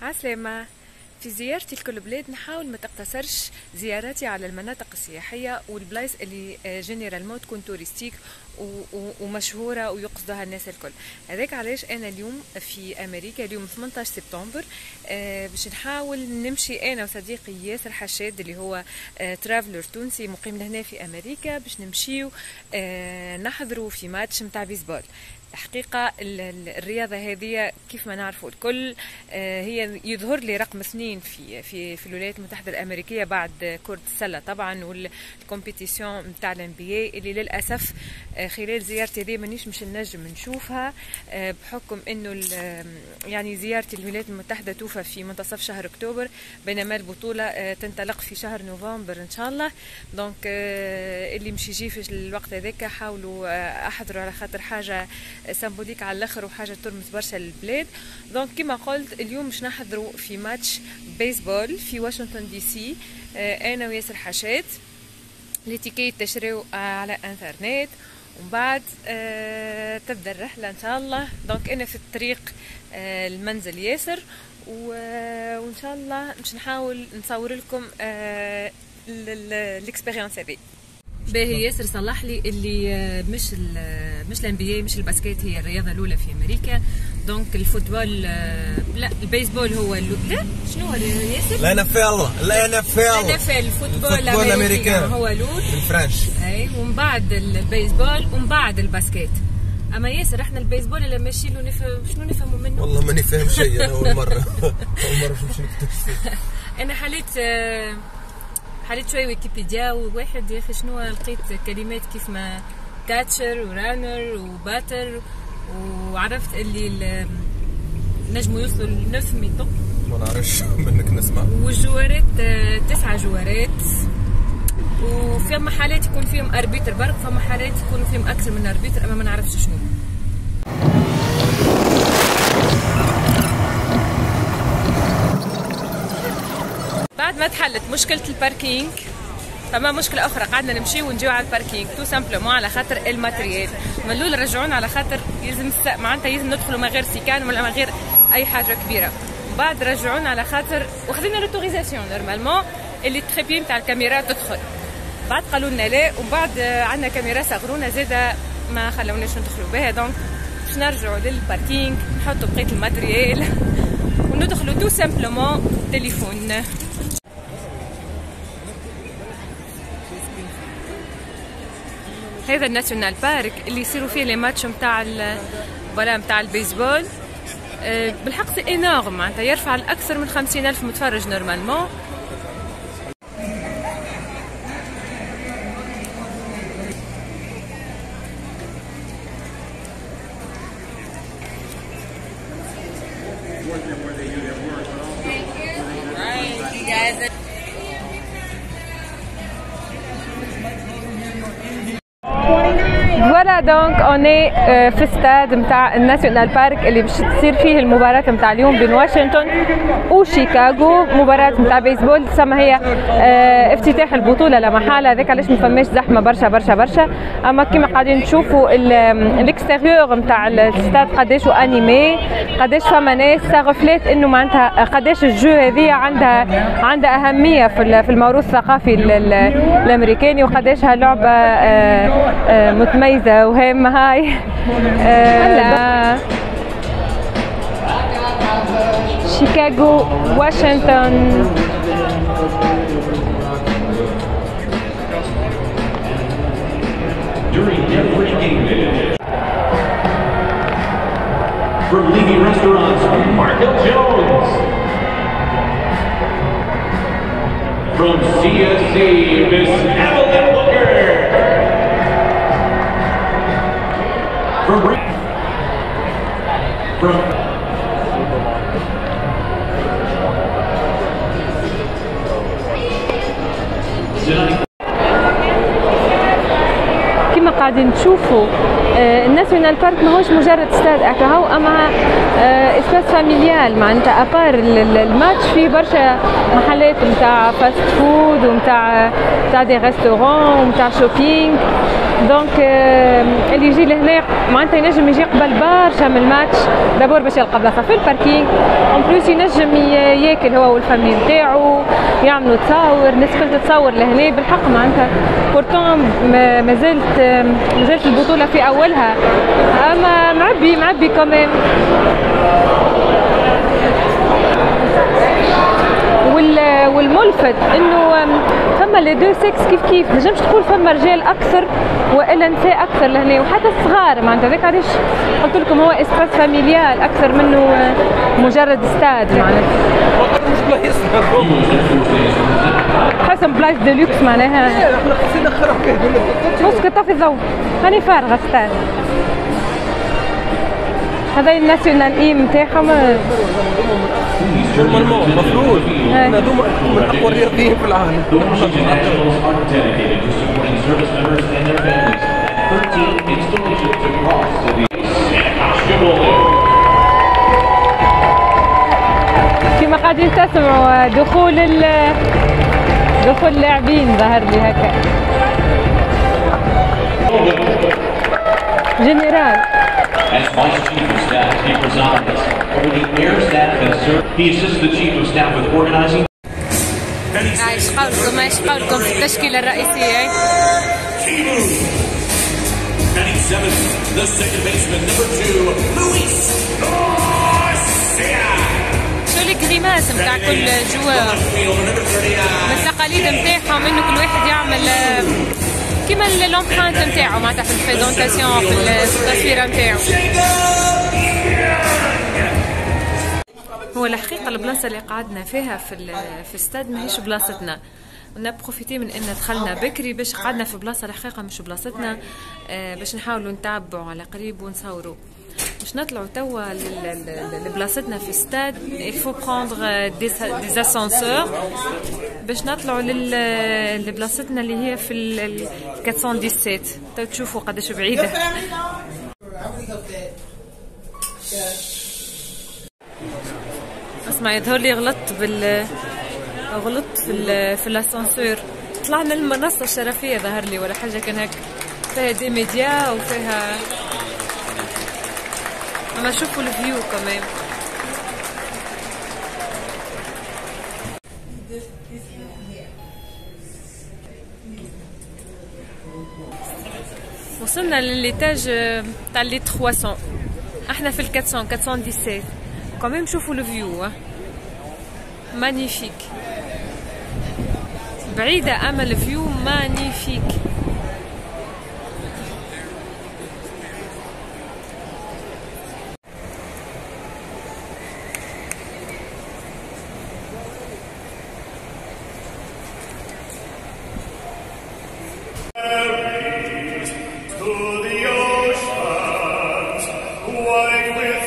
عسلامة. في زيارتي لكل بلاد نحاول ما تقتصرش زياراتي على المناطق السياحية والبلايص اللي جينيرالمون تكون توريستيك ومشهورة ويقصدها الناس الكل. هذاك علاش أنا اليوم في أمريكا، اليوم 18 سبتمبر، باش نحاول نمشي أنا وصديقي ياسر حشاد اللي هو ترافلر تونسي مقيم لهنا في أمريكا، باش نمشيو نحضروا في ماتش متاع بيسبول. الحقيقة الرياضة هذه كيف ما نعرفوا الكل هي يظهر لي رقم 2 في الولايات المتحدة الأمريكية بعد كرة السلة طبعا، والكومبيتيسيون نتاع الNBA اللي للأسف خلال زيارتي هذه مانيش مش نجم نشوفها بحكم انه يعني زيارتي للولايات المتحدة توفى في منتصف شهر أكتوبر، بينما البطولة تنطلق في شهر نوفمبر إن شاء الله. دونك اللي مش يجي في الوقت هذاك حاولوا أحضروا على خاطر حاجة سامبوليك على الاخر وحاجه ترمز برشا للبلاد. دونك كما قلت اليوم مش نحضروا في ماتش بيسبول في واشنطن دي سي، انا وياسر حشاد. التيكيت تشريو على انترنت ومن بعد تبدا الرحله ان شاء الله. دونك انا في الطريق المنزل ياسر وان شاء الله مش نحاول نصور لكم الاكسبيرينس هذه. باهي ياسر صلح لي اللي مش الNBA مش الباسكيت هي الرياضه الاولى في امريكا. دونك الفوتبول لا البيسبول هو لا شنو هو ياسر؟ الNFL الفوتبول الامريكي هو الاول الفرنش، اي ومن بعد البيسبول ومن بعد الباسكيت. اما ياسر احنا البيسبول اللي ماشي له نفهم شنو نفهموا منه؟ والله ماني فاهم شيء. انا اول مره نمشي نكتب فيه. انا حليت شوي ويكيبيديا وواحد يا اخي شنو لقيت كلمات كيف ما كاتشر ورانر وباتر، وعرفت اللي نجموا يوصلوا ل 900 طق. ما نعرفش منك نسمع. والجوارات 9 جوارات، وفي حالات يكون فيهم اربيتر برك، فما حالات يكون فيهم اكثر من اربيتر، اما ما نعرفش شنو. بعد ما تحلت مشكلة الباركينج، فما مشكلة أخرى قعدنا نمشي ونجيو على الباركينج تو سامبلومون على خاطر الماتريال. ملول رجعونا على خاطر يلزم معناتها يلزم ندخلوا من غير سيكان ولا من غير أي حاجة كبيرة. بعد رجعونا على خاطر وخذينا لوتوريزاسيون نورمالمون اللي تخبي نتاع الكاميرا تدخل. بعد قالوا لنا لا، ومن بعد عندنا كاميرا صغرونا زاده ما خلوناش ندخلوا بها. دونك باش نرجعوا للباركينج نحطوا بقية الماتريال وندخلوا تو سامبلومون تليفون. هذا الناسيونال بارك اللي يصيروا فيه لي ماتش نتاع نتاع البيسبول بالحق سي انورم، معناتها يرفع لاكثر من 50,000 متفرج نورمالمون. فوالا دونك اوني في استاد نتاع الناسيونال بارك اللي باش تصير فيه المباراة نتاع اليوم بين واشنطن وشيكاغو، مباراة نتاع بيسبول تسمى هي افتتاح البطولة لا محالة. هذاك علاش ما فماش زحمة برشا برشا برشا. اما كيما قاعدين تشوفوا الاكستيريور نتاع الاستاد قداش انيمي، قداش فما ناس ساغفلات انه معناتها قداش الجو هذه عندها أهمية في الموروث الثقافي الامريكاني، وقداش هاللعبة متميزة وهامة. هاي شيكاغو واشنطن. From Levy Restaurants, Marco Jones. From CSC, Miss Evelyn Booker. From كما قاعدين تشوفوا الناسيونال بارك ماهوش مجرد استاد هكاهو، اما اسباس فاميليال معناتها ابار الماتش فيه برشا محلات نتاع فاست فود ونتاع دي ريستورون ونتاع شوبينغ. دونك اللي يجي لهنا معناتها ينجم يجي قبل برشا من الماتش دابور باش يلقى بلاصه في الباركينغ، اون بلوس ينجم ياكل هو والفامي نتاعو، يعملوا تصاور، الناس الكل تتصور لهنا بالحق معناتها. بورتون مازالت البطوله في اولها، اما معبي كمان. والملفت انه فما لي دو سكس كيف نجمش تقول فما رجال اكثر والا نساء اكثر لهنا، وحتى الصغار معناتها هذاك علاش قلت لكم هو اسباس فاميليال اكثر منه مجرد استاد معناتها. مش بلايصنا حسن بلايص ديلوكس معناها. احنا خصنا نخرب كده اسكت طفي الضوء، هاني فارغه استاد. هذا الناسيونال ايم نتاعهم نورمالمون المفروض هذوما من اقوى الرياضيين في العالم. كما قاعدين تسمعوا دخول اللاعبين ظهر لي هكا. جنرال As Vice Chief of Staff, he presides over the Air Staff and he assists the Chief of Staff with organizing. ايش قولكم في التشكيلة الرئيسية؟ 97, the second baseman, number 2, Luis Garcia. شو الكريماس نتاع كل جوار؟ من التقاليد نتاعهم انه كل واحد يعمل كيما لومبرانت نتاعو معناتها في البريزونطاسيون في التصويره نتاعو. هو الحقيقه البلاصه اللي قعدنا فيها في الاستاد ماهيش بلاصتنا، ونبروفيتي من ان دخلنا بكري باش قعدنا في بلاصه الحقيقه مش بلاصتنا، باش نحاولوا نتابعوا على قريب ونصوروا. باش نطلعوا توا لبلاصتنا في استاد الفو بروندر دي اسانسور باش نطلعوا لبلاصتنا اللي هي في 417. تو تشوفوا قداش بعيده. اسمع يظهر لي غلطت في الاسانسور. طلعنا المنصه الشرفيه ظهر لي ولا حاجه، كان هيك فيها دي ميديا وفيها، اما شوفوا الفيو كمان. وصلنا للإيتاج تاع لي 300، احنا في 417 كمان. شوفوا الفيو مانيفيك، بعيدة اما الفيو مانيفيك. To the oceans, white with